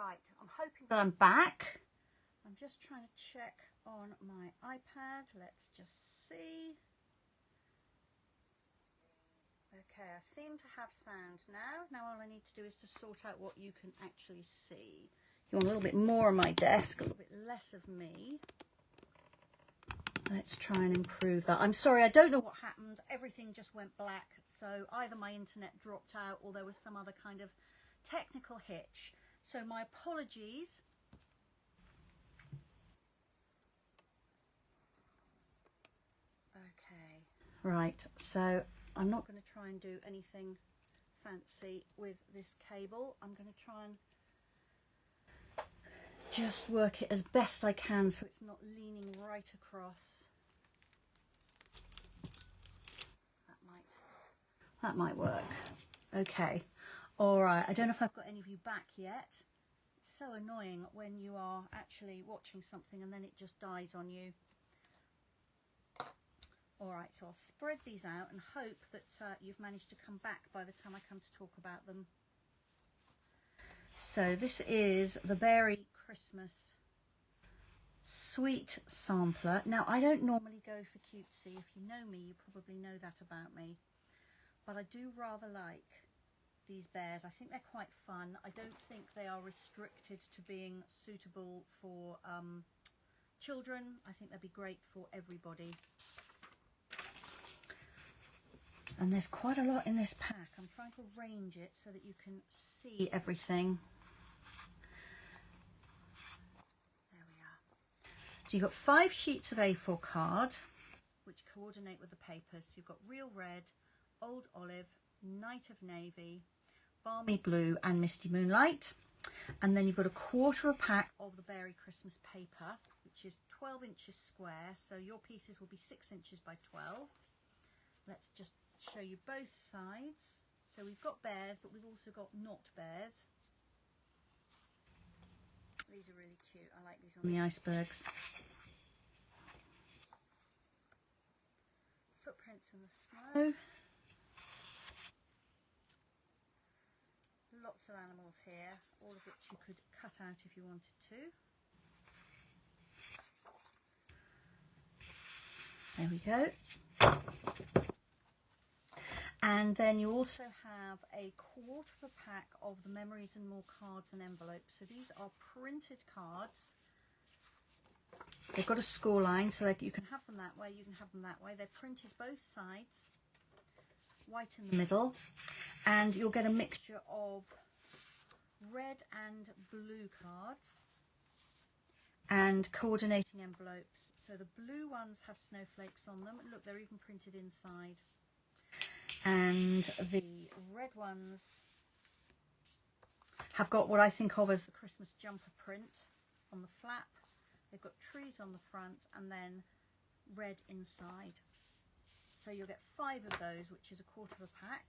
Right, I'm hoping that I'm back. I'm just trying to check on my iPad. Let's just see. Okay, I seem to have sound now. Now all I need to do is to sort out what you can actually see. You want a little bit more on my desk, a little bit less of me. Let's try and improve that. I'm sorry, I don't know what happened. Everything just went black. So either my internet dropped out or there was some other kind of technical hitch. So my apologies. Okay, right, so I'm not going to try and do anything fancy with this cable. I'm going to try and just work it as best I can so it's not leaning right across. That might work. Okay, all right, I don't know if I've got any of you back yet. It's so annoying when you are actually watching something and then it just dies on you. All right, so I'll spread these out and hope that you've managed to come back by the time I come to talk about them. So this is the Beary Christmas Suite Sampler. Now, I don't normally go for cutesy. If you know me, you probably know that about me. But I do rather like these bears. I think they're quite fun. I don't think they are restricted to being suitable for children. I think they'd be great for everybody. And there's quite a lot in this pack. I'm trying to arrange it so that you can see everything. There we are. So you've got 5 sheets of A4 card, which coordinate with the papers. So you've got Real Red, Old Olive, Night of Navy, Balmy Blue and Misty Moonlight. And then you've got a quarter of a pack of the Beary Christmas paper, which is 12 inches square. So your pieces will be 6 inches by 12. Let's just show you both sides. So we've got bears, but we've also got not bears. These are really cute. I like these on the icebergs. Footprints in the snow. Lots of animals here, all of which you could cut out if you wanted to. There we go. And then you also have a quarter of a pack of the Memories and More cards and envelopes. So these are printed cards. They've got a score line, so you can have them that way, you can have them that way. They're printed both sides, white in the middle, and you'll get a mixture of red and blue cards and coordinating envelopes. So the blue ones have snowflakes on them. Look, they're even printed inside. And the red ones have got what I think of as the Christmas jumper print on the flap. They've got trees on the front and then red inside. So you'll get 5 of those, which is a quarter of a pack.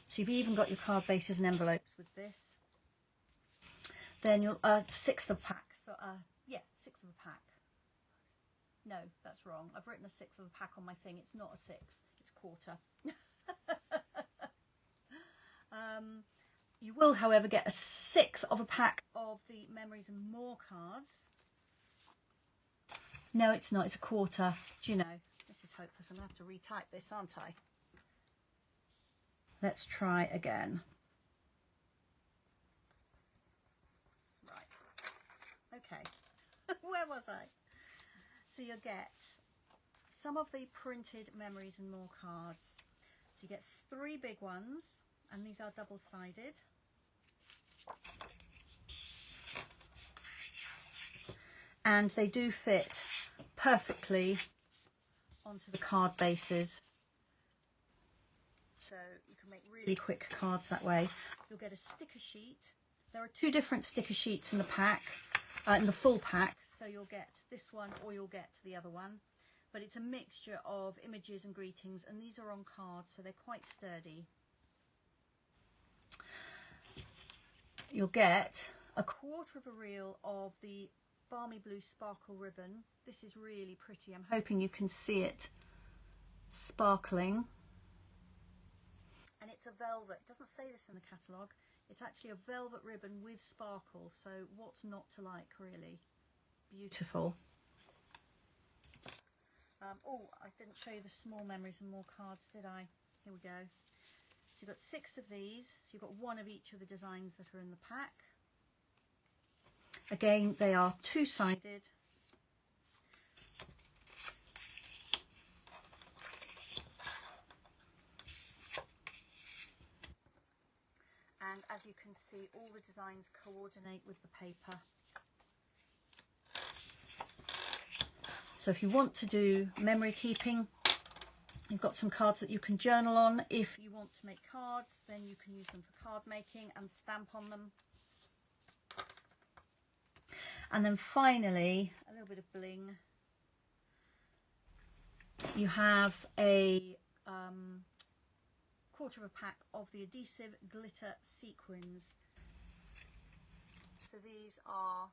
So you've even got your card bases and envelopes with this. Then you'll 1/6 of a pack. So yeah, 1/6 of a pack. No, that's wrong. I've written 1/6 of a pack on my thing. It's not a 1/6. It's quarter. You will, however, get 1/6 of a pack of the Memories and More cards. No, it's not. It's a quarter. Do you know? This is hopeless. I'm going to have to retype this, aren't I? Let's try again. Right. Okay. Where was I? So you'll get some of the printed Memories and More cards. So you get 3 big ones, and these are double-sided. And they do fit perfectly onto the card bases. So you can make really quick cards that way. You'll get a sticker sheet. There are 2 different sticker sheets in the pack, in the full pack. So you'll get this one or you'll get the other one. But it's a mixture of images and greetings, and these are on cards, so they're quite sturdy. You'll get a quarter of a reel of the Balmy Blue Sparkle ribbon. This is really pretty. I'm hoping you can see it sparkling. And it's a velvet. It doesn't say this in the catalogue. It's actually a velvet ribbon with sparkle, so what's not to like, really? Beautiful. Oh, I didn't show you the small memories and more cards, did I? Here we go. So you've got 6 of these, so you've got 1 of each of the designs that are in the pack. Again, they are two-sided. And as you can see, all the designs coordinate with the paper. So if you want to do memory keeping, you've got some cards that you can journal on. If you want to make cards, then you can use them for card making and stamp on them. And then finally, a little bit of bling. You have a quarter of a pack of the Adhesive Glitter Sequins. So these are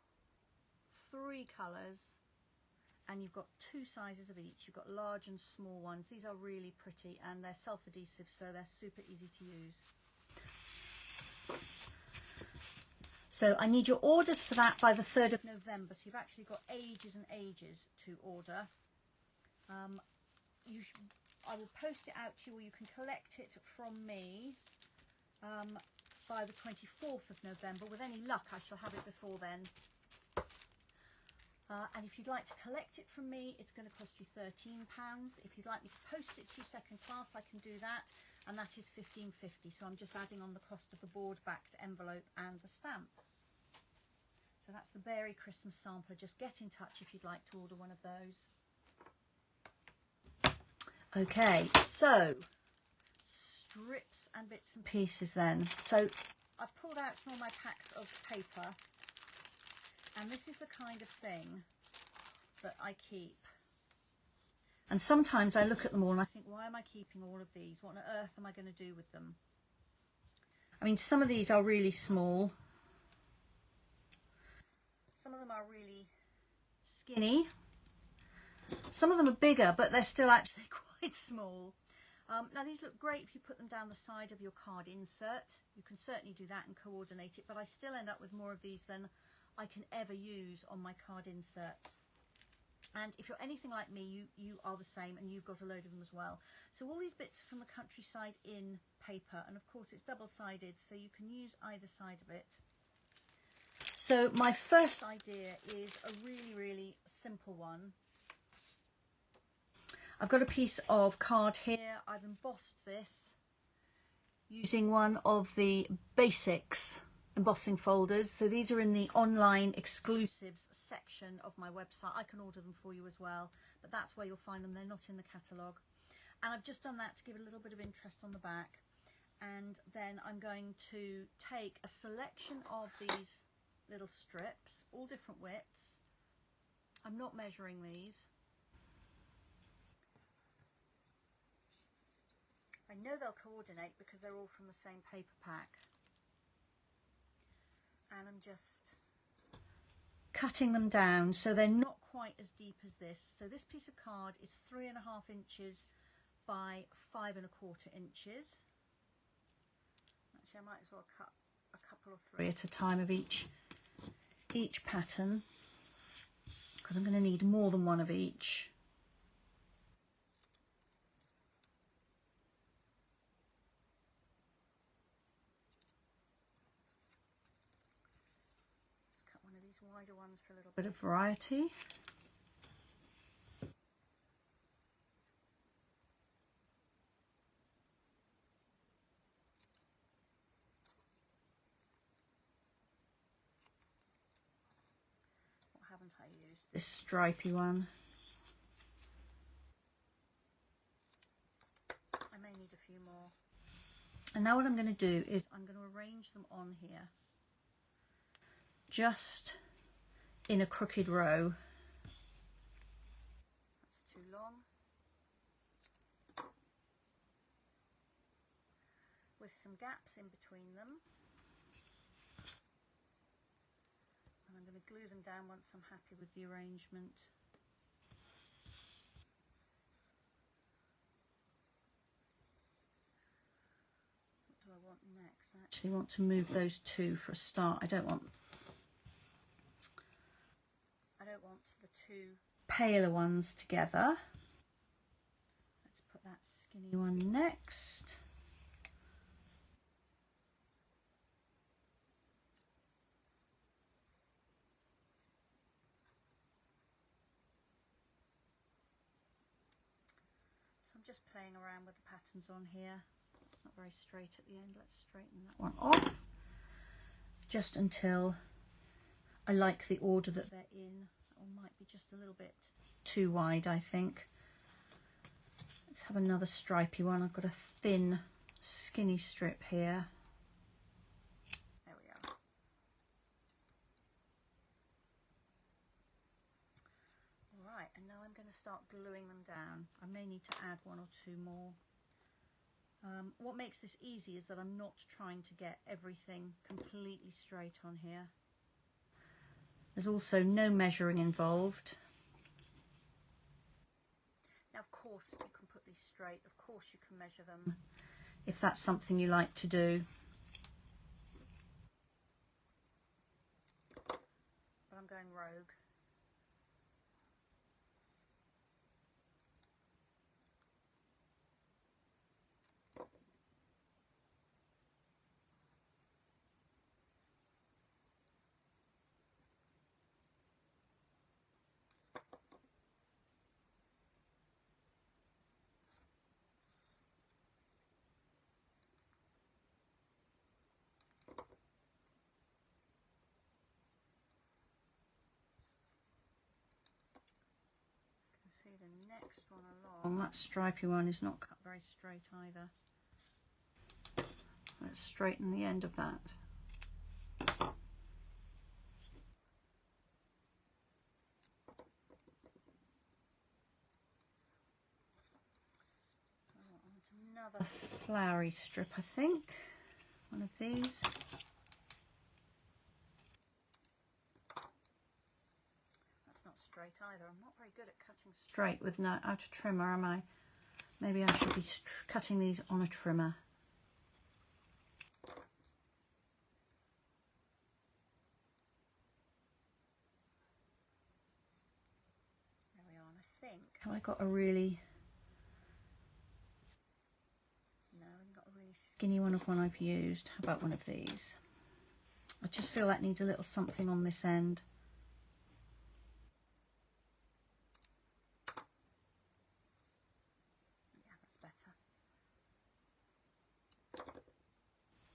3 colours, and you've got 2 sizes of each. You've got large and small ones. These are really pretty, and they're self-adhesive, so they're super easy to use. So I need your orders for that by the 3rd of November. So you've actually got ages and ages to order. I will post it out to you, or you can collect it from me by the 24th of November. With any luck, I shall have it before then. And if you'd like to collect it from me, it's going to cost you £13. If you'd like me to post it to you second class, I can do that, and that is £15.50. So I'm just adding on the cost of the board-backed envelope and the stamp. So that's the Beary Christmas Sampler. Just get in touch if you'd like to order one of those. Okay, so strips and bits and pieces then. So I've pulled out some of my packs of paper, and this is the kind of thing that I keep. And sometimes I look at them all and I think, why am I keeping all of these? What on earth am I going to do with them? I mean, some of these are really small. Some of them are really skinny. Some of them are bigger, but they're still actually quite small. Now these look great if you put them down the side of your card insert. You can certainly do that and coordinate it, but I still end up with more of these than I can ever use on my card inserts. And if you're anything like me, you are the same, and you've got a load of them as well. So all these bits are from the Countryside in paper, and of course it's double-sided, so you can use either side of it. So my first idea is a really, really simple one. I've got a piece of card here. I've embossed this using one of the basics embossing folders. So these are in the online exclusives section of my website. I can order them for you as well, but that's where you'll find them. They're not in the catalogue. And I've just done that to give it a little bit of interest on the back. And then I'm going to take a selection of these little strips, all different widths. I'm not measuring these. I know they'll coordinate because they're all from the same paper pack. And I'm just cutting them down so they're not quite as deep as this. So this piece of card is 3.5 inches by 5.25 inches. Actually, I might as well cut a couple or 3 at a time of each pattern, because I'm going to need more than one of each. Wider ones for a little bit of variety. What haven't I used? This stripy one. I may need a few more. And now what I'm going to do is I'm going to arrange them on here, just in a crooked row. That's too long. With some gaps in between them. And I'm going to glue them down once I'm happy with the arrangement. What do I want next? I actually want to move those two for a start. I don't want the two paler ones together. Let's put that skinny one next. So I'm just playing around with the patterns on here. It's not very straight at the end. Let's straighten that one off just until I like the order that they're in. That one might be just a little bit too wide, I think. Let's have another stripy one. I've got a thin, skinny strip here. There we are. All right, and now I'm going to start gluing them down. I may need to add one or two more. What makes this easy is that I'm not trying to get everything completely straight on here. There's also no measuring involved. Now, of course, you can put these straight. Of course, you can measure them if that's something you like to do. But I'm going rogue. See the next one along, that stripy one is not cut very straight either. Let's straighten the end of that. Another flowery strip, I think. One of these. Straight either. I'm not very good at cutting straight with no out a trimmer, am I? Maybe I should be cutting these on a trimmer. There we are. And I think have I got a really no, I've got a really skinny one of one I've used. How about one of these? I just feel that needs a little something on this end.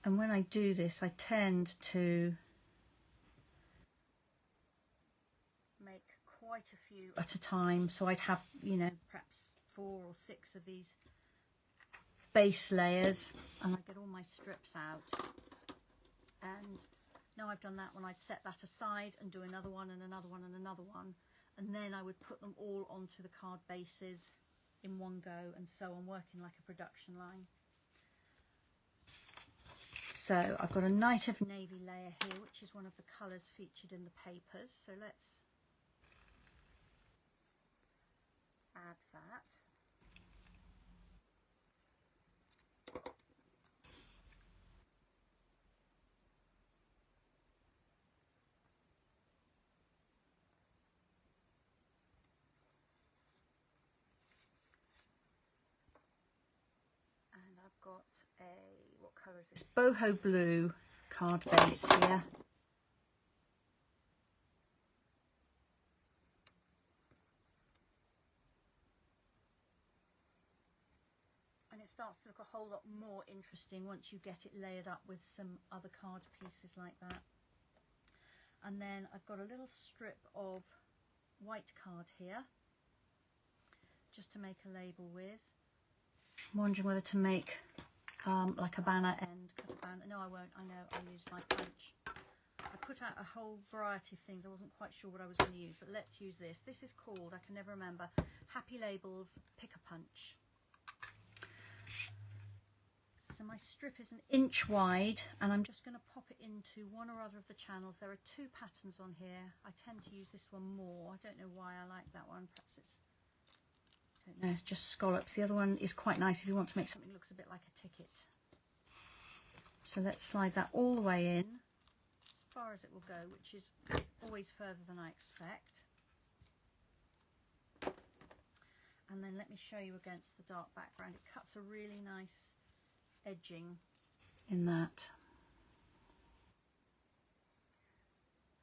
And when I do this, I tend to make quite a few at a time. So I'd have, you know, perhaps 4 or 6 of these base layers, and I get all my strips out. And now I've done that one, I'd set that aside and do another one and another one and another one. And then I would put them all onto the card bases in one go, and so on, working like a production line. So I've got a Night of Navy layer here, which is one of the colours featured in the papers. So let's add that. And I've got a, what colour is this? Boho blue card base here. And it starts to look a whole lot more interesting once you get it layered up with some other card pieces like that. And then I've got a little strip of white card here, just to make a label with. I'm wondering whether to make like a banner end, cut a banner. No, I won't. I know I'll use my punch. I put out a whole variety of things. I wasn't quite sure what I was going to use, but let's use this. This is called, I can never remember, Happy Labels Pick a Punch. So my strip is 1 inch wide, and I'm just going to pop it into one or other of the channels. There are 2 patterns on here. I tend to use this one more. I don't know why I like that one. Perhaps it's, I don't know, it's just scallops. The other one is quite nice if you want to make something that looks a bit like a ticket. So let's slide that all the way in, as far as it will go, which is always further than I expect. And then let me show you against the dark background. It cuts a really nice edging in that.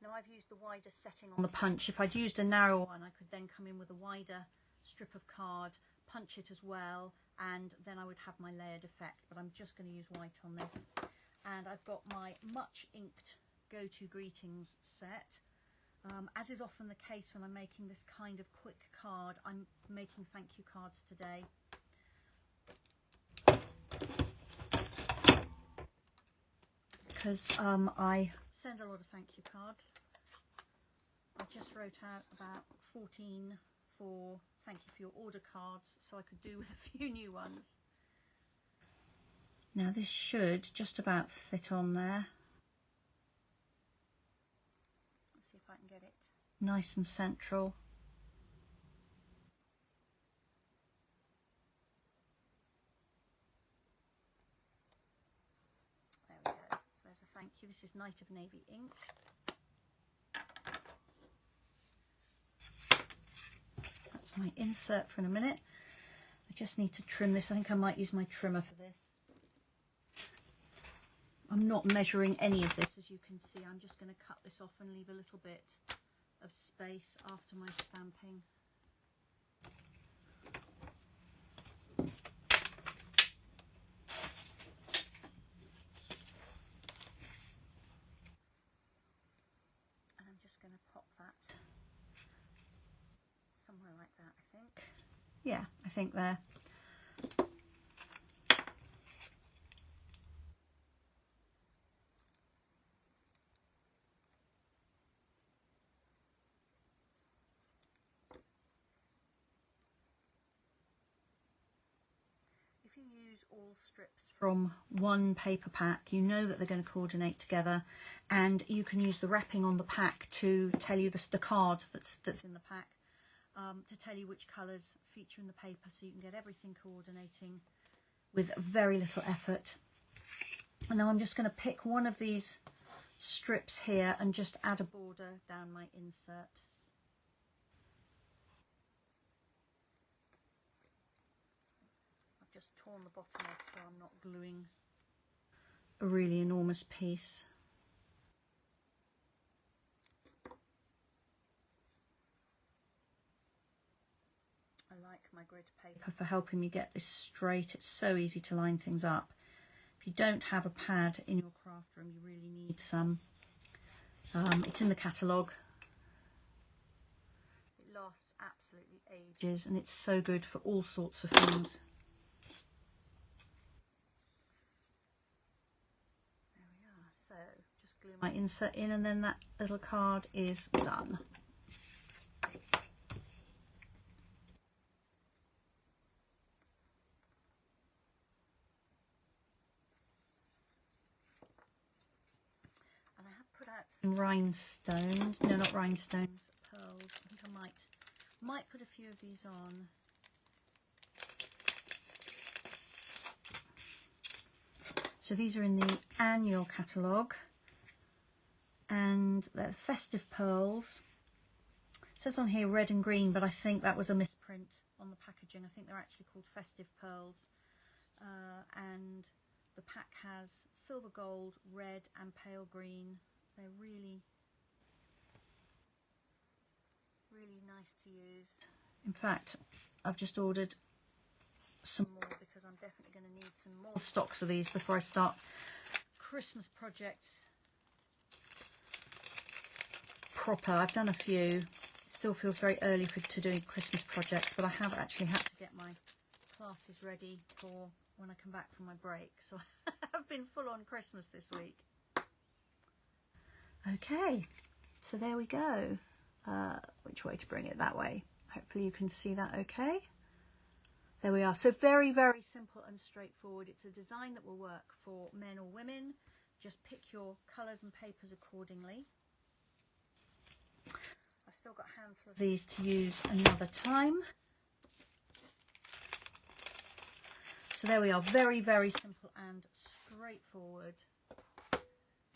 Now I've used the wider setting on the punch. If I'd used a narrow one, I could then come in with a wider strip of card, punch it as well, and then I would have my layered effect. But I'm just going to use white on this. And I've got my much inked Go-To Greetings set. As is often the case when I'm making this kind of quick card, I'm making thank you cards today. Because I send a lot of thank you cards. I just wrote out about 14 for thank you for your order cards, so I could do with a few new ones. Now this should just about fit on there. Let's see if I can get it nice and central. There we go. So there's a thank you. This is Night of Navy ink. That's my insert for in a minute. I just need to trim this. I think I might use my trimmer for this. I'm not measuring any of this, as you can see. I'm just going to cut this off and leave a little bit of space after my stamping. And I'm just going to pop that somewhere like that, I think. Yeah, I think there. If you use all strips from one paper pack, you know that they're going to coordinate together, and you can use the wrapping on the pack to tell you the card that's in the pack, to tell you which colours feature in the paper, so you can get everything coordinating with very little effort. And now I'm just going to pick one of these strips here and just add a border down my insert. Just torn the bottom off so I'm not gluing a really enormous piece. I like my grid paper for helping me get this straight. It's so easy to line things up. If you don't have a pad in your craft room, you really need some. It's in the catalogue. It lasts absolutely ages and it's so good for all sorts of things. My insert in, and then that little card is done. And I have put out some rhinestones, no, not rhinestones, pearls. I think I might put a few of these on. So these are in the annual catalogue. And they're festive pearls. It says on here red and green, but I think that was a misprint on the packaging. I think they're actually called festive pearls. And the pack has silver gold, red and pale green. They're really, really nice to use. In fact, I've just ordered some more because I'm definitely going to need some more stocks of these before I start Christmas projects proper. I've done a few. It still feels very early to doing Christmas projects, but I have actually had to get my classes ready for when I come back from my break, so I've been full on Christmas this week. Okay, so there we go. Which way to bring it? That way. Hopefully you can see that okay. There we are. So very, very simple and straightforward. It's a design that will work for men or women. Just pick your colours and papers accordingly. I've still got a handful of these to use another time. So there we are, very, very simple and straightforward.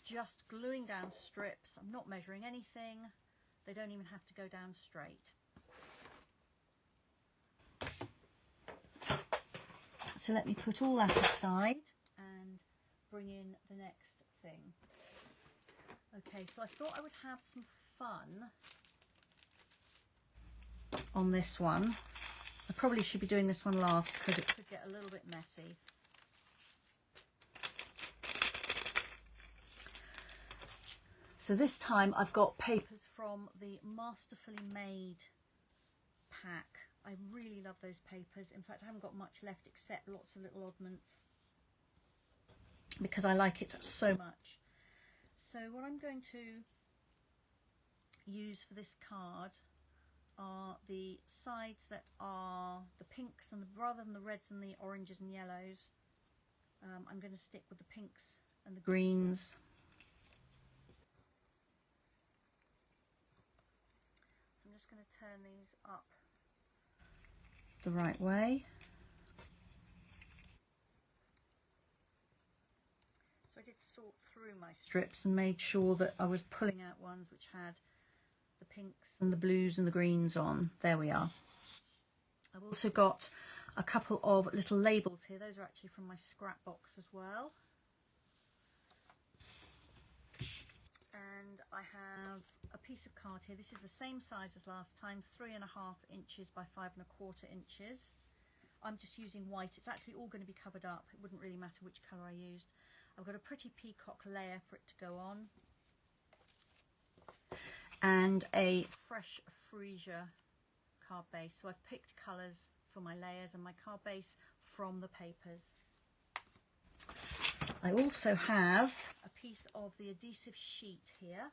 Just gluing down strips. I'm not measuring anything. They don't even have to go down straight. So let me put all that aside and bring in the next thing. Okay, so I thought I would have some fun on this one. I probably should be doing this one last because it could get a little bit messy. So this time I've got papers from the Masterfully Made pack. I really love those papers. In fact, I haven't got much left except lots of little oddments because I like it so much. So what I'm going to use for this card are the sides that are the pinks and rather than the reds and the oranges and yellows, I'm going to stick with the pinks and the greens. So I'm just going to turn these up the right way. So I did sort through my strips and made sure that I was pulling out ones which had the pinks and the blues and the greens on. There we are. I've also got a couple of little labels here. Those are actually from my scrap box as well. And I have a piece of card here. This is the same size as last time, 3.5 inches by 5.25 inches. I'm just using white. It's actually all going to be covered up. It wouldn't really matter which colour I used. I've got a pretty peacock layer for it to go on, and a fresh freesia card base. So I've picked colours for my layers and my card base from the papers. I also have a piece of the adhesive sheet here,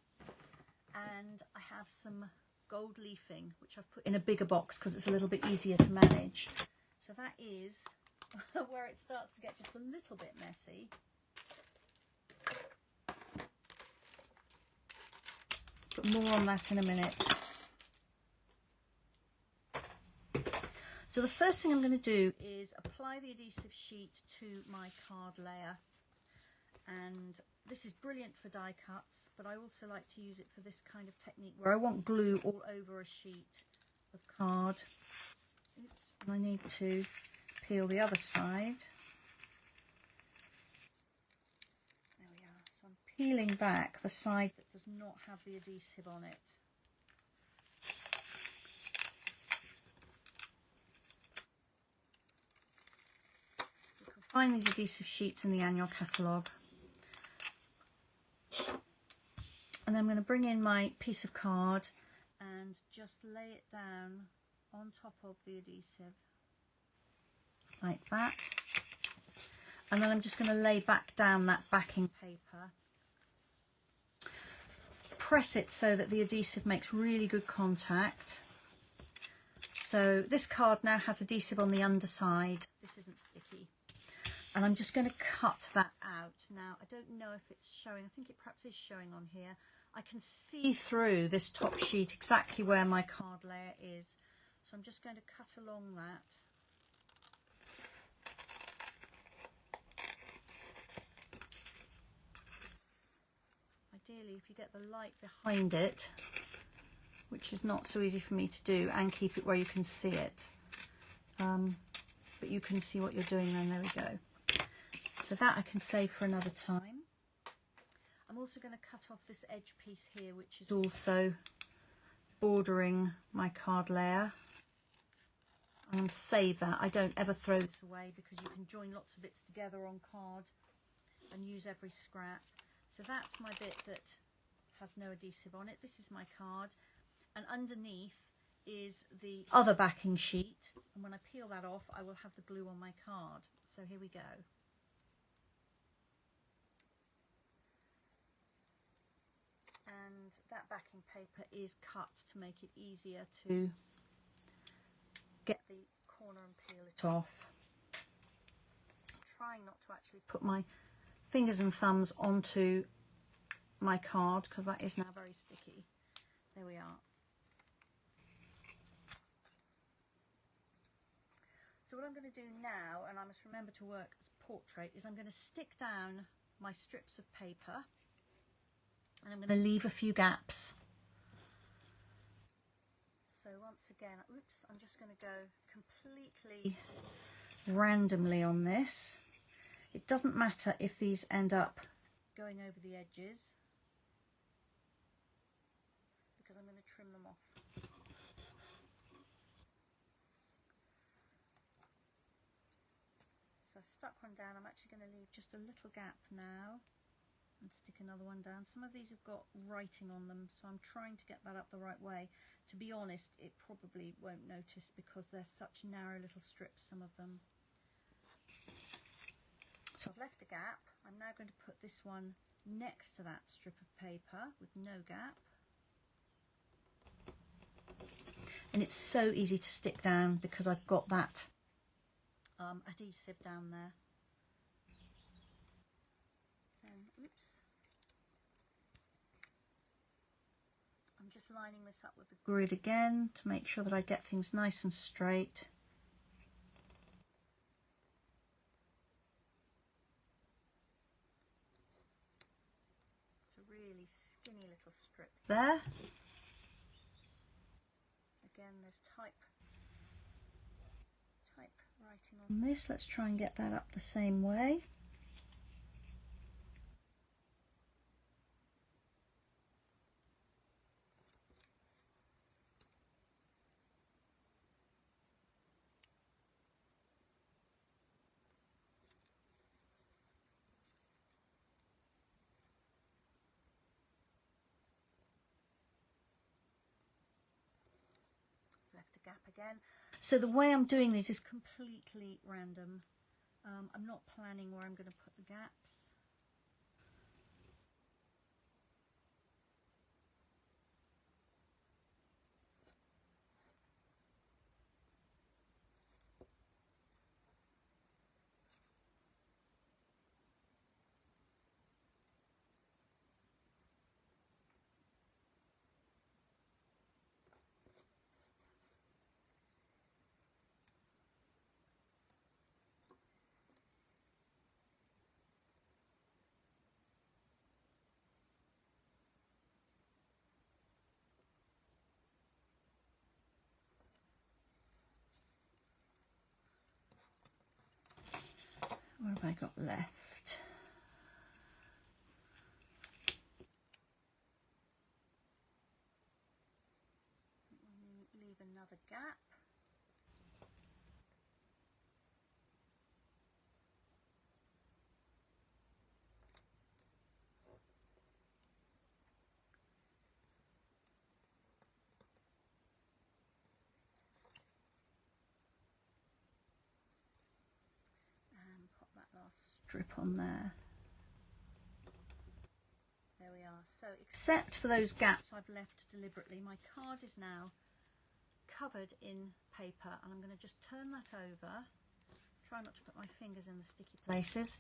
and I have some gold leafing which I've put in a bigger box because it's a little bit easier to manage. So that is where it starts to get just a little bit messy. But more on that in a minute. So the first thing I'm going to do is apply the adhesive sheet to my card layer. And this is brilliant for die cuts, but I also like to use it for this kind of technique where I want glue all over a sheet of card. Oops, and I need to peel the other side. There we are. So I'm peeling back the side that does not have the adhesive on it. You can find these adhesive sheets in the annual catalogue. And then I'm going to bring in my piece of card and just lay it down on top of the adhesive like that. And then I'm just going to lay back down that backing paper. Press it so that the adhesive makes really good contact. So this card now has adhesive on the underside. This isn't sticky. And I'm just going to cut that out. Now, I don't know if it's showing. I think it perhaps is showing on here. I can see through this top sheet exactly where my card layer is. So I'm just going to cut along that. Ideally, if you get the light behind it, which is not so easy for me to do, and keep it where you can see it. But you can see what you're doing then. There we go. So that I can save for another time. I'm also going to cut off this edge piece here, which is also bordering my card layer. And save that. I don't ever throw this away because you can join lots of bits together on card and use every scrap. So that's my bit that has no adhesive on it. This is my card. And underneath is the other backing sheet. And when I peel that off, I will have the glue on my card. So here we go. And that backing paper is cut to make it easier to get the corner and peel it off. I'm trying not to actually put my fingers and thumbs onto my card because that is now very sticky. There we are. So what I'm going to do now, and I must remember to work as portrait, is I'm going to stick down my strips of paper and I'm going to leave a few gaps. So once again, oops, I'm just going to go completely randomly on this. It doesn't matter if these end up going over the edges, because I'm going to trim them off. So I've stuck one down. I'm actually going to leave just a little gap now and stick another one down. Some of these have got writing on them, so I'm trying to get that up the right way. To be honest, it probably won't notice because they're such narrow little strips, some of them. So I've left a gap. I'm now going to put this one next to that strip of paper with no gap. And it's so easy to stick down because I've got that adhesive down there. And oops. I'm just lining this up with the grid again to make sure that I get things nice and straight. It's a really skinny little strip there. Again, there's type writing on this. Let's try and get that up the same way. Left a gap again. So the way I'm doing this is completely random. I'm not planning where I'm going to put the gaps. What have I got left? Leave another gap. Strip on there. There we are. So except for those gaps I've left deliberately, my card is now covered in paper, and I'm going to just turn that over, try not to put my fingers in the sticky places,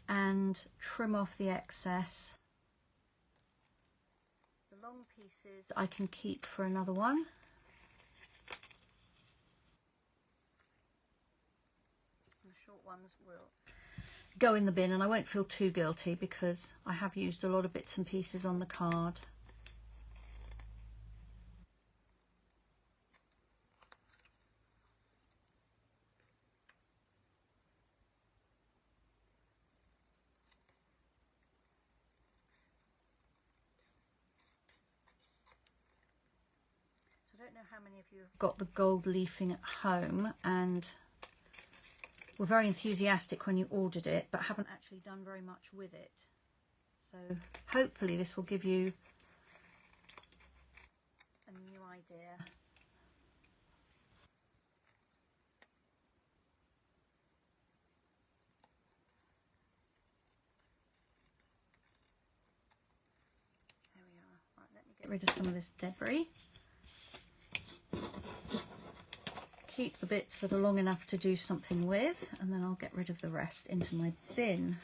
and trim off the excess. The long pieces I can keep for another one. And the short ones will go in the bin, and I won't feel too guilty because I have used a lot of bits and pieces on the card. So I don't know how many of you have got the gold leafing at home and were very enthusiastic when you ordered it, but haven't actually done very much with it. So hopefully this will give you a new idea. There we are. Right, let me get rid of some of this debris. Keep the bits that are long enough to do something with, and then I'll get rid of the rest into my bin.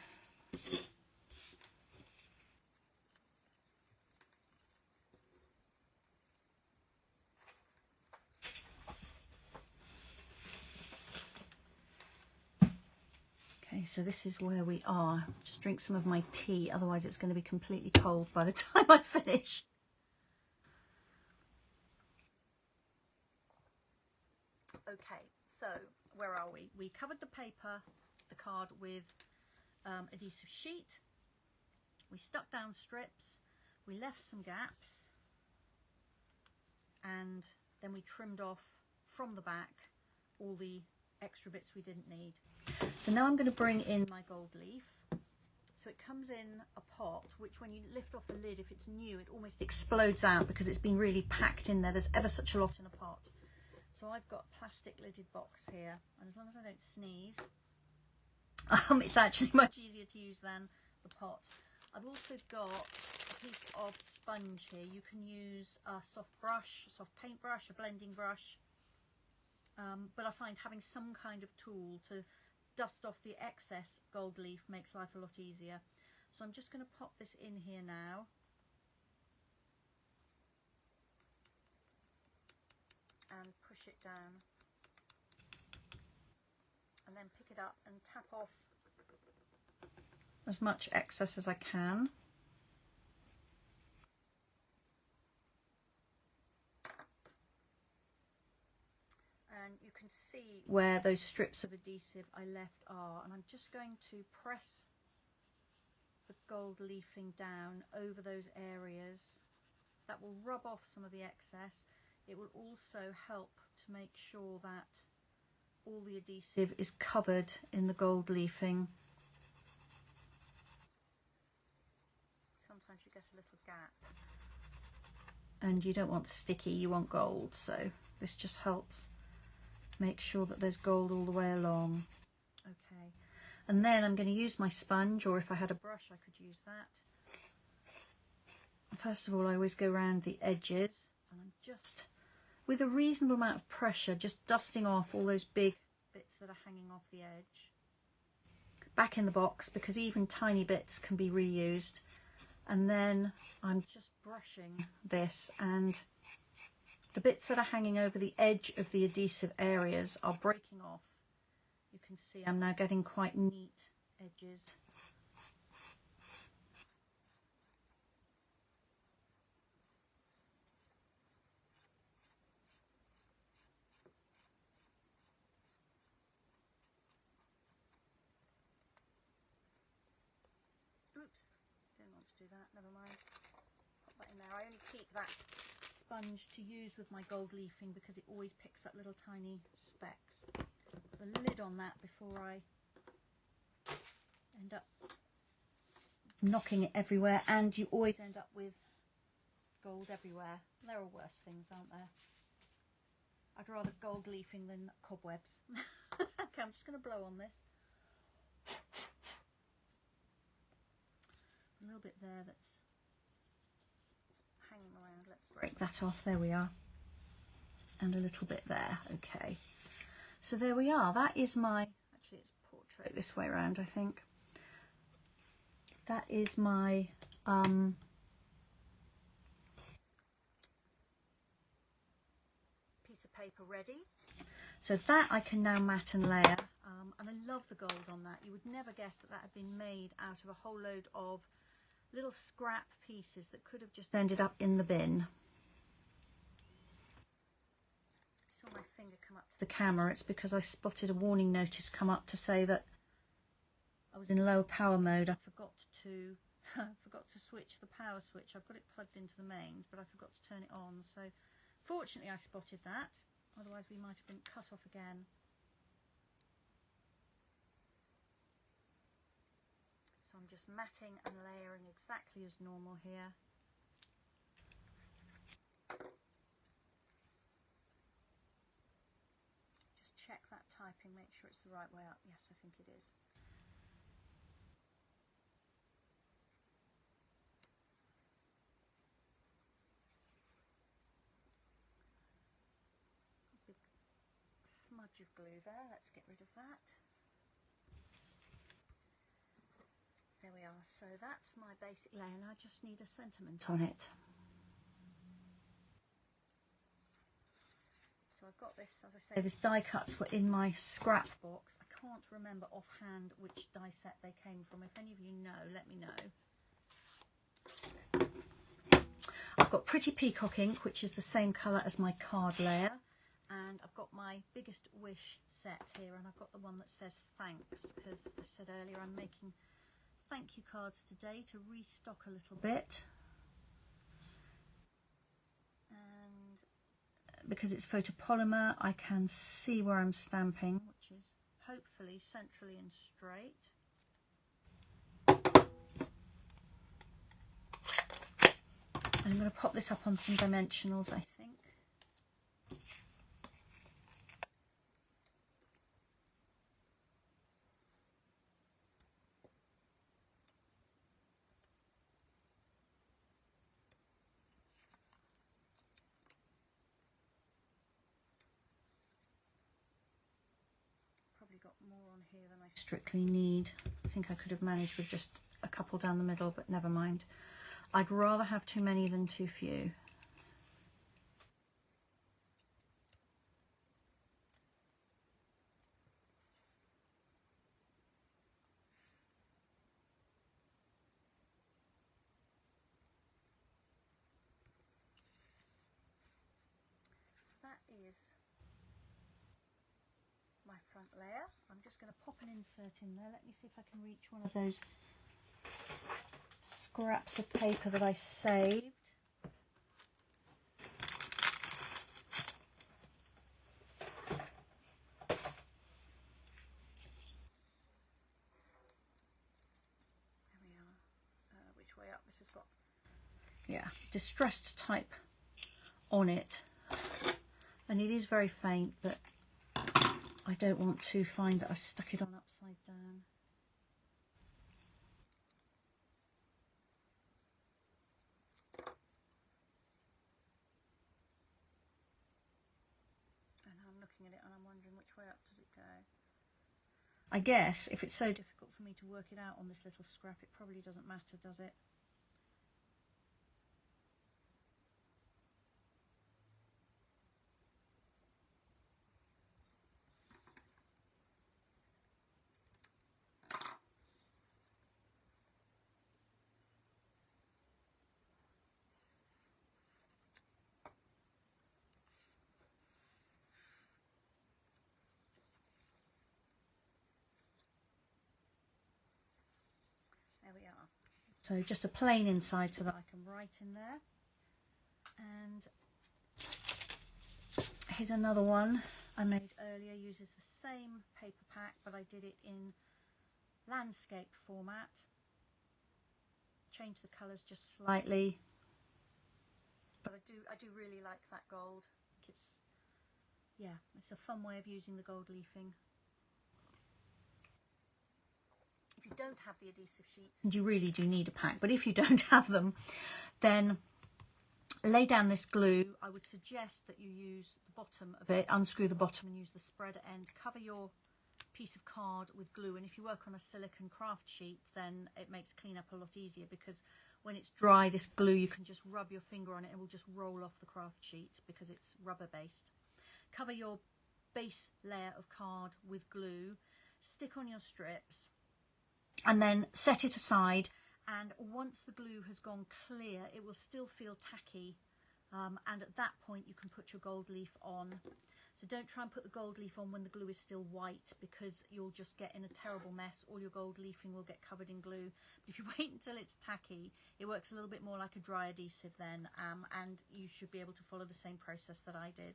Okay, so this is where we are. Just drink some of my tea, otherwise it's going to be completely cold by the time I finish. Okay, so where are we? We covered the paper, the card with adhesive sheet. We stuck down strips. We left some gaps. And then we trimmed off from the back all the extra bits we didn't need. So now I'm going to bring in my gold leaf. So it comes in a pot, which when you lift off the lid, if it's new, it almost explodes out because it's been really packed in there. There's ever such a lot in a pot. So I've got a plastic lidded box here, and as long as I don't sneeze, it's actually much easier to use than the pot. I've also got a piece of sponge here. You can use a soft brush, a soft paintbrush, a blending brush, but I find having some kind of tool to dust off the excess gold leaf makes life a lot easier. So I'm just going to pop this in here now. And push it down. And then pick it up and tap off as much excess as I can. And you can see where those strips of adhesive I left are, and I'm just going to press the gold leafing down over those areas. That will rub off some of the excess. It will also help to make sure that all the adhesive is covered in the gold leafing. Sometimes you get a little gap and you don't want sticky, you want gold, so this just helps make sure that there's gold all the way along. Okay, and then I'm going to use my sponge, or if I had a brush I could use that. First of all, I always go around the edges, and I'm just, with a reasonable amount of pressure, just dusting off all those big bits that are hanging off the edge. Back in the box, because even tiny bits can be reused. And then I'm just brushing this, and the bits that are hanging over the edge of the adhesive areas are breaking off. You can see I'm now getting quite neat edges. Oops, didn't want to do that, never mind. Pop that in there. I only keep that sponge to use with my gold leafing because it always picks up little tiny specks. Put the lid on that before I end up knocking it everywhere, and you always end up with gold everywhere. There are worse things, aren't there? I'd rather gold leafing than cobwebs. Okay, I'm just going to blow on this. A little bit there that's hanging around. Let's break that off. There we are. And a little bit there. Okay. So there we are. That is my, actually it's portrait this way around, I think. That is my piece of paper ready. So that I can now mat and layer. And I love the gold on that. You would never guess that that had been made out of a whole load of little scrap pieces that could have just ended up in the bin. I saw my finger come up to the camera. It's because I spotted a warning notice come up to say that I was in low power mode. I forgot to switch the power switch. I've got it plugged into the mains, but I forgot to turn it on. So fortunately I spotted that, otherwise we might have been cut off again. So I'm just matting and layering exactly as normal here. Just check that typing, make sure it's the right way up. Yes, I think it is. A big smudge of glue there, let's get rid of that. There we are, so that's my basic layer, and I just need a sentiment on it. So I've got this, as I say, this die cuts were in my scrap box. I can't remember offhand which die set they came from. If any of you know, let me know. I've got Pretty Peacock ink, which is the same colour as my card layer, and I've got my Biggest Wish set here, and I've got the one that says thanks, because I said earlier I'm making thank you cards today to restock a little bit. And because it's photopolymer, I can see where I'm stamping, which is hopefully centrally and straight. I'm going to pop this up on some dimensionals, I think. Probably got more on here than I strictly need. I think I could have managed with just a couple down the middle, but never mind. I'd rather have too many than too few. That is my front layer. I'm just going to pop an insert in there. Let me see if I can reach one of those scraps of paper that I saved. There we are. Which way up? This has got, yeah, distressed type on it, and it is very faint, but I don't want to find that I've stuck it on upside down. And I'm looking at it and I'm wondering which way up does it go. I guess if it's so difficult for me to work it out on this little scrap, it probably doesn't matter, does it? There we are. So just a plain inside so that I can write in there. And here's another one I made earlier, uses the same paper pack, but I did it in landscape format. Change the colours just slightly. But I do really like that gold. It's a fun way of using the gold leafing. If you don't have the adhesive sheets, and you really do need a pack, but if you don't have them, then lay down this glue. I would suggest that you use the bottom of it, unscrew the bottom and use the spreader end. Cover your piece of card with glue, and if you work on a silicone craft sheet, then it makes cleanup a lot easier, because when it's dry, this glue, you can just rub your finger on it and it will just roll off the craft sheet because it's rubber based. Cover your base layer of card with glue, stick on your strips, and then set it aside. And once the glue has gone clear, it will still feel tacky, and at that point you can put your gold leaf on. So don't try and put the gold leaf on when the glue is still white, because you'll just get in a terrible mess. All your gold leafing will get covered in glue. But if you wait until it's tacky, it works a little bit more like a dry adhesive then, and you should be able to follow the same process that I did.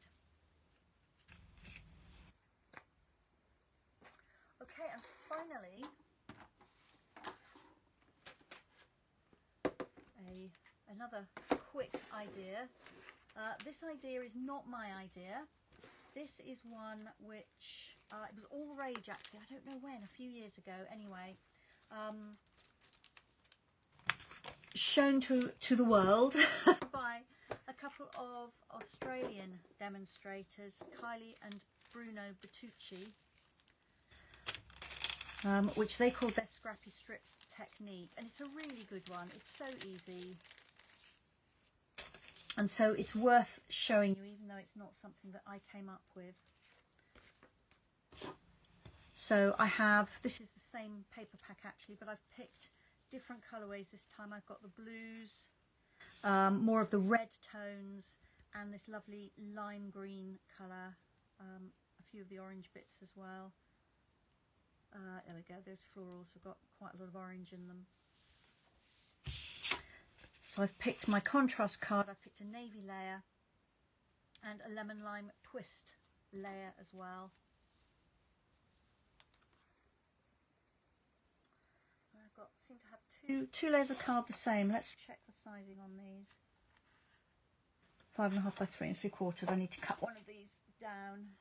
Okay, and finally, another quick idea. This idea is not my idea. This is one which, it was all the rage actually, I don't know when, a few years ago anyway, shown to the world by a couple of Australian demonstrators, Kylie and Bruno Bertucci, which they called their Scrappy Strips technique, and it's a really good one. It's so easy, and so it's worth showing you, even though it's not something that I came up with. So I have, this is the same paper pack actually, but I've picked different colourways this time. I've got the blues, more of the red tones, and this lovely lime green colour, a few of the orange bits as well. There we go, those florals have got quite a lot of orange in them. So I've picked my contrast card, I've picked a navy layer and a lemon lime twist layer as well. I've seem to have two layers of card the same. Let's check the sizing on these. 5.5 by 3 3/4. I need to cut one of these down.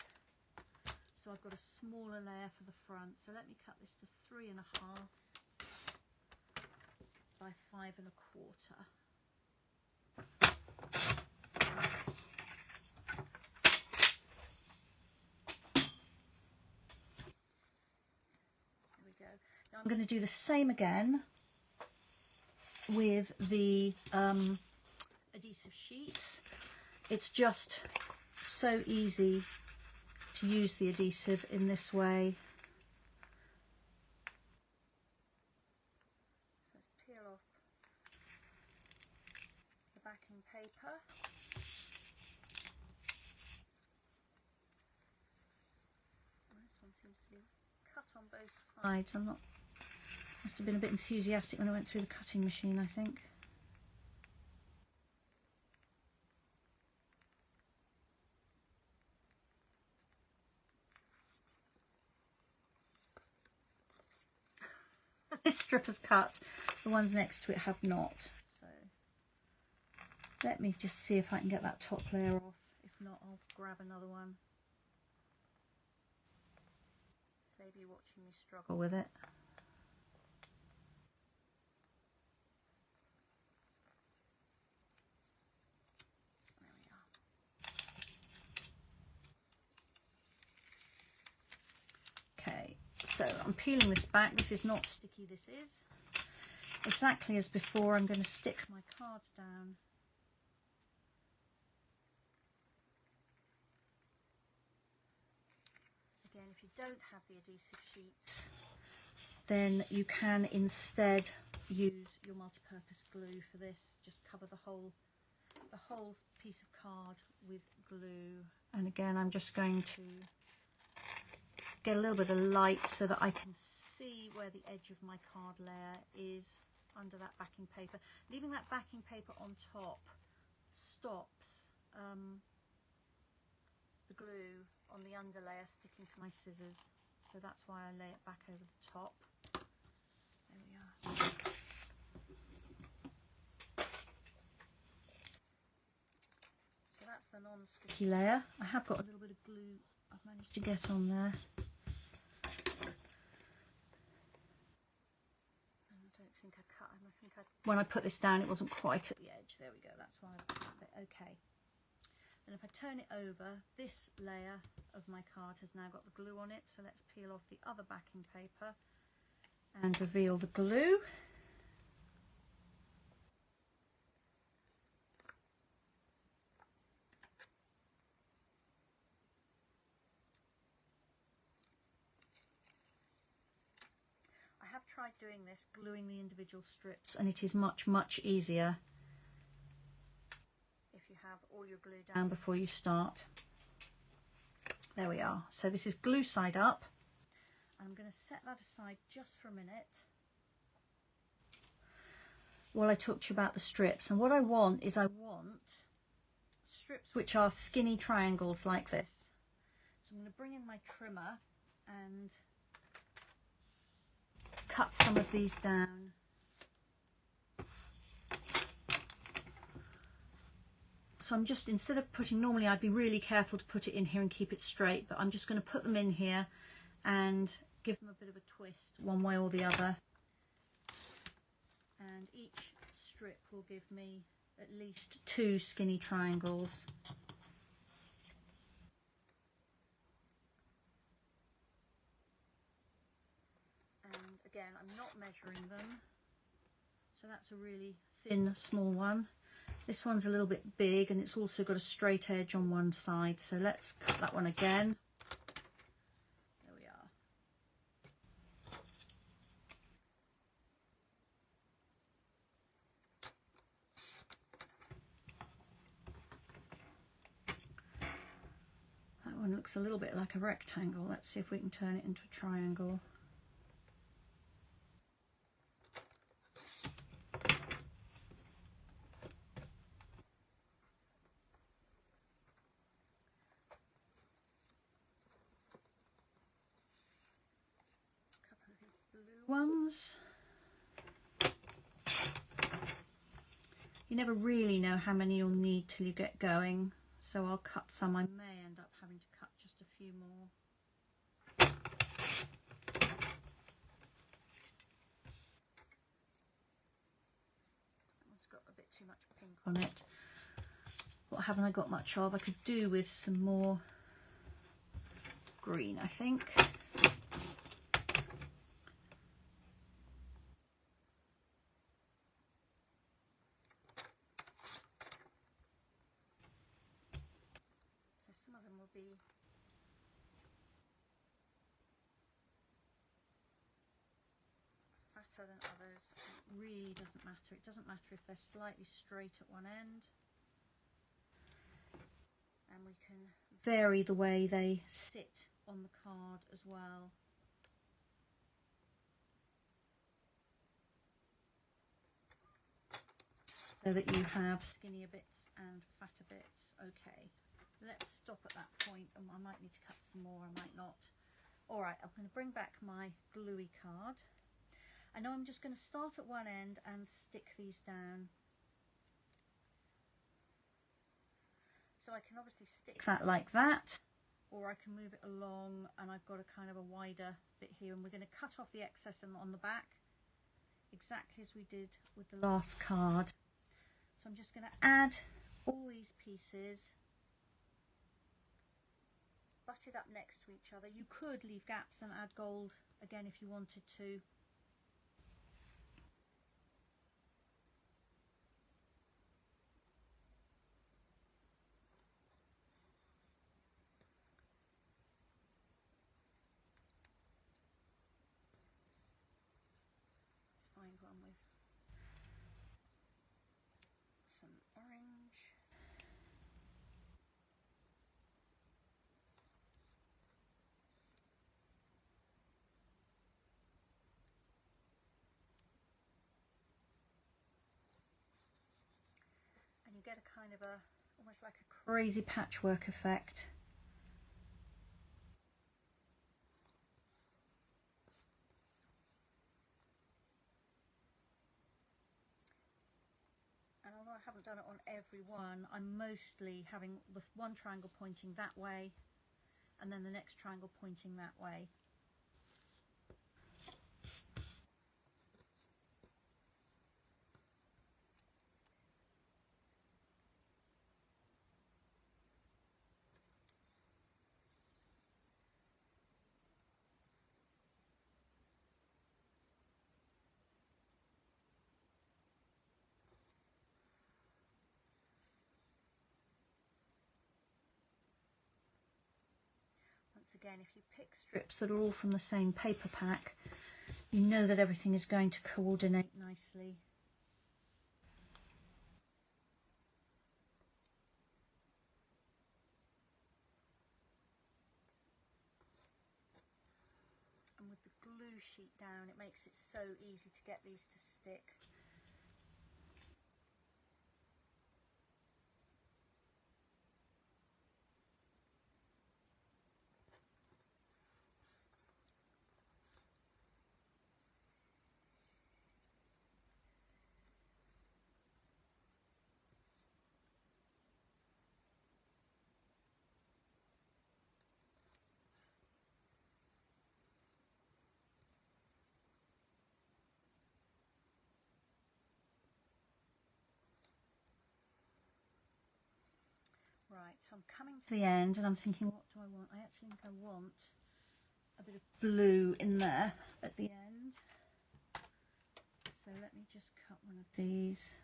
So I've got a smaller layer for the front. So let me cut this to 3.5 by 5.25. There we go. Now I'm going to do the same again with the adhesive sheets. It's just so easy to use the adhesive in this way. So let's peel off the backing paper. This one seems to be cut on both sides. Must have been a bit enthusiastic when I went through the cutting machine, I think. This strip has cut, the ones next to it have not. So let me just see if I can get that top layer off. If not, I'll grab another one. Save you watching me struggle with it. There we are. Okay. So I'm peeling this back. This is not sticky, this is. Exactly as before, I'm going to stick my card down. Again, if you don't have the adhesive sheets, then you can instead use your multi-purpose glue for this. Just cover the whole piece of card with glue. And again, I'm just going to get a little bit of light so that I can see where the edge of my card layer is under that backing paper. Leaving that backing paper on top stops the glue on the under layer sticking to my scissors, so that's why I lay it back over the top. There we are. So that's the non-sticky layer. I have got a little bit of glue I've managed to get on there. When I put this down, it wasn't quite at the edge. There we go, that's why I've got it. Okay. And if I turn it over, this layer of my card has now got the glue on it. So let's peel off the other backing paper and reveal the glue. Tried doing this, gluing the individual strips, and it is much easier if you have all your glue down before you start. There we are. So this is glue side up. I'm going to set that aside just for a minute while I talk to you about the strips. And what I want is I want strips which are skinny triangles like this. So I'm going to bring in my trimmer and cut some of these down. So I'm just, instead of putting, normally I'd be really careful to put it in here and keep it straight, but I'm just going to put them in here and give them a bit of a twist one way or the other. And each strip will give me at least 2 skinny triangles. Again, I'm not measuring them, so that's a really thin, small one. This one's a little bit big, and it's also got a straight edge on one side, so let's cut that one again. There we are. looks a little bit like a rectangle. Let's see if we can turn it into a triangle. A couple of these blue ones. You never really know how many you'll need till you get going, so I'll cut some. I may end up having to cut just a few more. It's got a bit too much pink on it. What haven't I got much of? I could do with some more green, I think. Some of them will be fatter than others. It really doesn't matter. It doesn't matter if they're slightly straight at one end. And we can vary the way they sit on the card as well. So that you have skinnier bits and fatter bits. Okay. Let's stop at that point, and I might need to cut some more, I might not. All right, I'm going to bring back my gluey card. I know I'm just going to start at one end and stick these down. So I can obviously stick that like that, or I can move it along, and I've got a kind of a wider bit here, and we're going to cut off the excess on the back, exactly as we did with the last card. So I'm just going to add all these pieces, butted up next to each other. You could leave gaps and add gold again if you wanted to. Let's find one with some orange. You get a kind of a, almost like a crazy patchwork effect. And although I haven't done it on every one, I'm mostly having the one triangle pointing that way and then the next triangle pointing that way. Once again, if you pick strips that are all from the same paper pack, you know that everything is going to coordinate nicely. And with the glue sheet down, it makes it so easy to get these to stick. Right, so I'm coming to the end and I'm thinking, what do I want? I actually think I want a bit of blue in there at the end. So let me just cut one of these.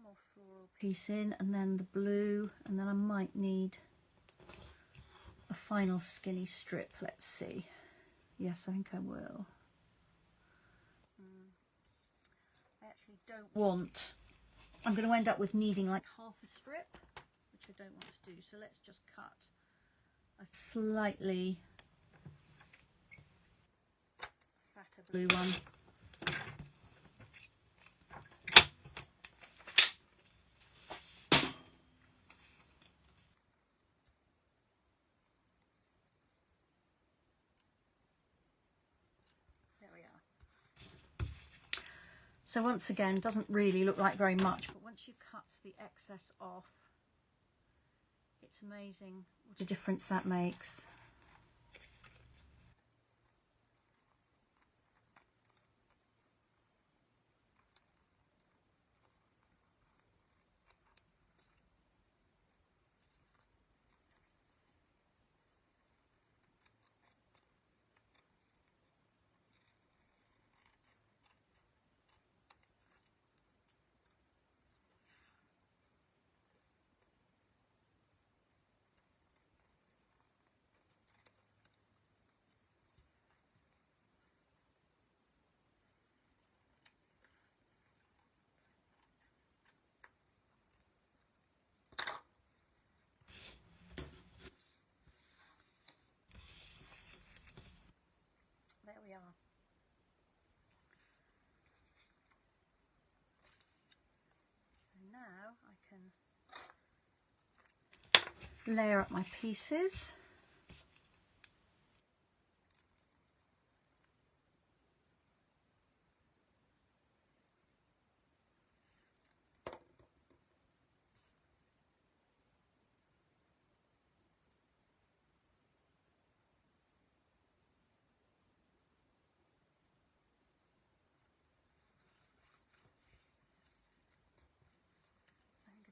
more floral piece in, and then the blue, and then I might need a final skinny strip. Let's see. Yes, I think I will. I actually don't want, I'm going to end up with needing like half a strip, which I don't want to do, so let's just cut a slightly fatter blue one. There we are. So once again, doesn't really look like very much, but once you cut the excess off, it's amazing what a difference that makes. There we are. So now I can layer up my pieces.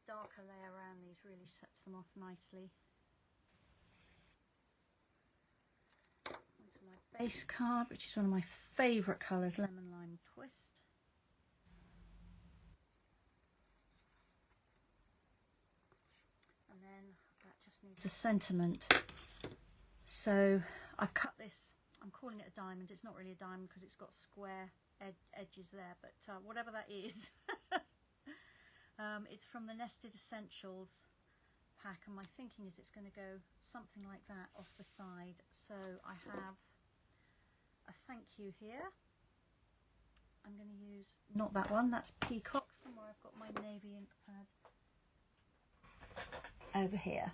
Darker layer around these really sets them off nicely. Onto my base card, which is one of my favourite colours, Lemon Lime Twist. And then that just needs a sentiment. So I've cut this, I'm calling it a diamond. It's not really a diamond because it's got square edges there, but whatever that is. It's from the Nested Essentials pack, and my thinking is it's going to go something like that off the side. So I have a thank you here. I'm going to use, not that one, that's Peacock. Somewhere I've got my navy ink pad over here.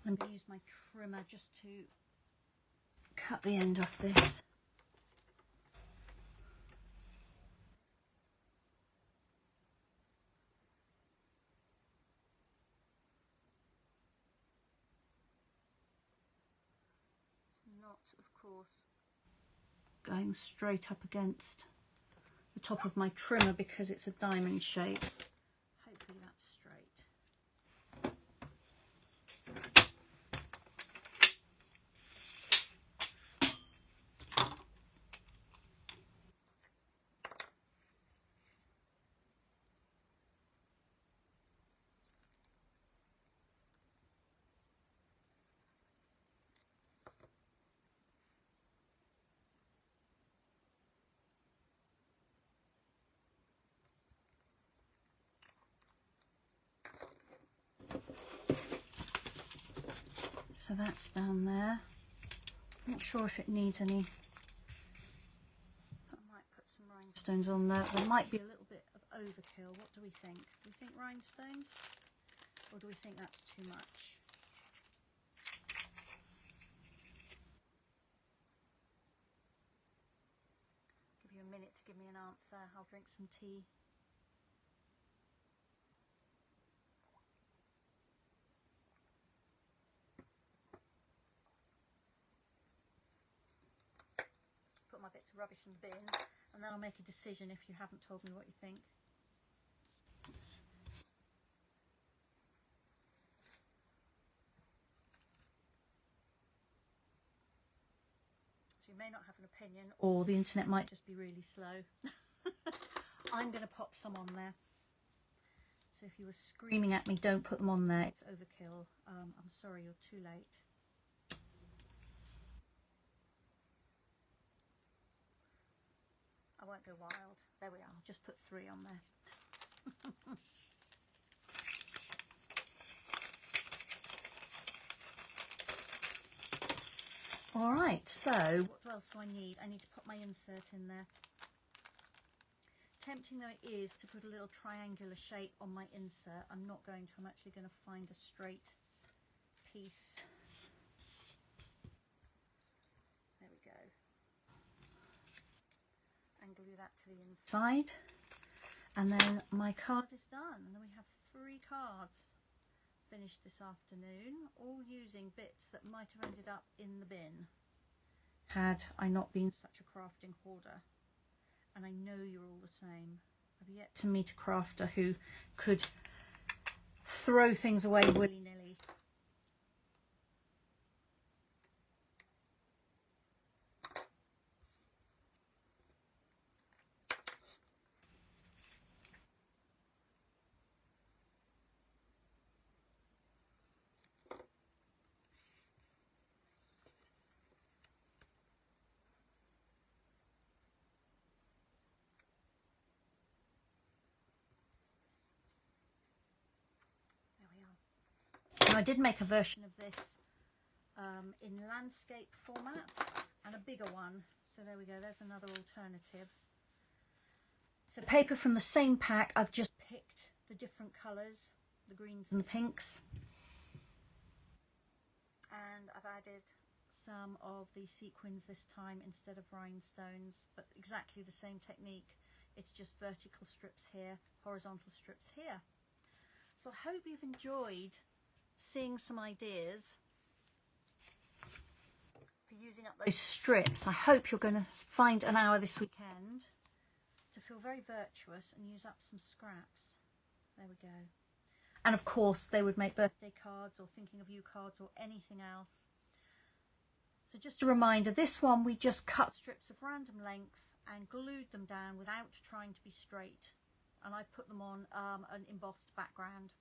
I'm going to use my trimmer just to cut the end off this. It's not, of course, going straight up against the top of my trimmer because it's a diamond shape. Hopefully that's straight. So that's down there. I'm not sure if it needs any. I might put some rhinestones on there. There might be a little bit of overkill. What do we think? Do we think rhinestones? Or do we think that's too much? Give you a minute to give me an answer. I'll drink some tea. bits of rubbish in the bin, and then I'll make a decision if you haven't told me what you think. So you may not have an opinion, or the internet might just be really slow. I'm going to pop some on there. So if you were screaming at me, don't put them on there, it's overkill. I'm sorry, you're too late. I won't go wild. There we are, I'll just put 3 on there. Alright, so what else do I need? I need to put my insert in there. Tempting though it is to put a little triangular shape on my insert, I'm not going to. I'm actually going to find a straight piece. There we go. And glue that to the inside. And then my card is done. And then we have 3 cards finished this afternoon, all using bits that might have ended up in the bin had I not been such a crafting hoarder. And I know you're all the same. I've yet to meet a crafter who could throw things away willy-nilly. And I did make a version of this in landscape format and a bigger one. So there we go, there's another alternative. So paper from the same pack, I've just picked the different colours, the greens and the pinks. And I've added some of the sequins this time instead of rhinestones, but exactly the same technique. It's just vertical strips here, horizontal strips here. So I hope you've enjoyed seeing some ideas for using up those strips. I hope you're going to find an hour this weekend to feel very virtuous and use up some scraps. There we go. And of course they would make birthday cards or thinking of you cards or anything else. So just a reminder, this one we just cut strips of random length and glued them down without trying to be straight, and I put them on an embossed background.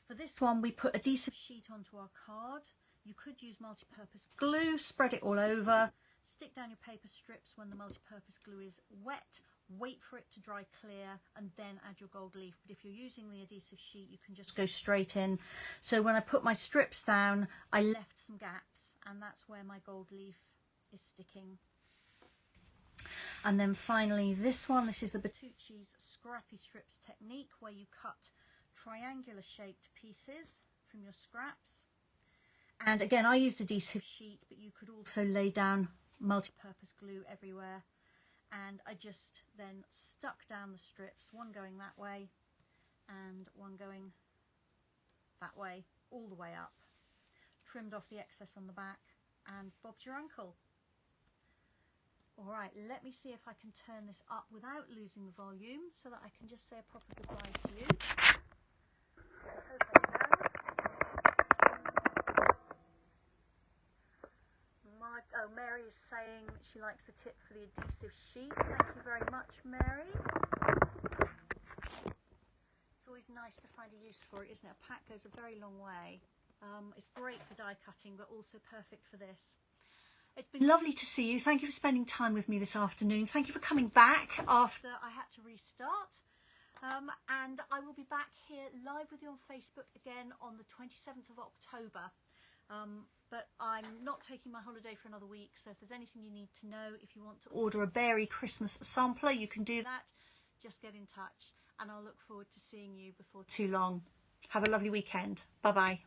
For this one we put adhesive sheet onto our card. You could use multi-purpose glue, spread it all over, stick down your paper strips when the multi-purpose glue is wet, wait for it to dry clear and then add your gold leaf. But if you're using the adhesive sheet you can just go straight in. So when I put my strips down I left some gaps, and that's where my gold leaf is sticking. And then finally this one, this is the Bertucci's Scrappy Strips technique, where you cut triangular shaped pieces from your scraps. And again I used adhesive sheet, but you could also lay down multi-purpose glue everywhere. And I just then stuck down the strips, one going that way and one going that way, all the way up. Trimmed off the excess on the back and Bob's your uncle. Alright, let me see if I can turn this up without losing the volume so that I can just say a proper goodbye to you. I hope I can. Oh, Mary is saying she likes the tip for the adhesive sheet. Thank you very much, Mary. It's always nice to find a use for it, isn't it? A pack goes a very long way. It's great for die cutting, but also perfect for this. It's been lovely to see you. Thank you for spending time with me this afternoon. Thank you for coming back after I had to restart. And I will be back here live with you on Facebook again on the 27th of October. But I'm not taking my holiday for another week, so if there's anything you need to know, if you want to order a Beary Christmas Sampler, you can do that. Just get in touch, and I'll look forward to seeing you before too long. Have a lovely weekend. Bye-bye.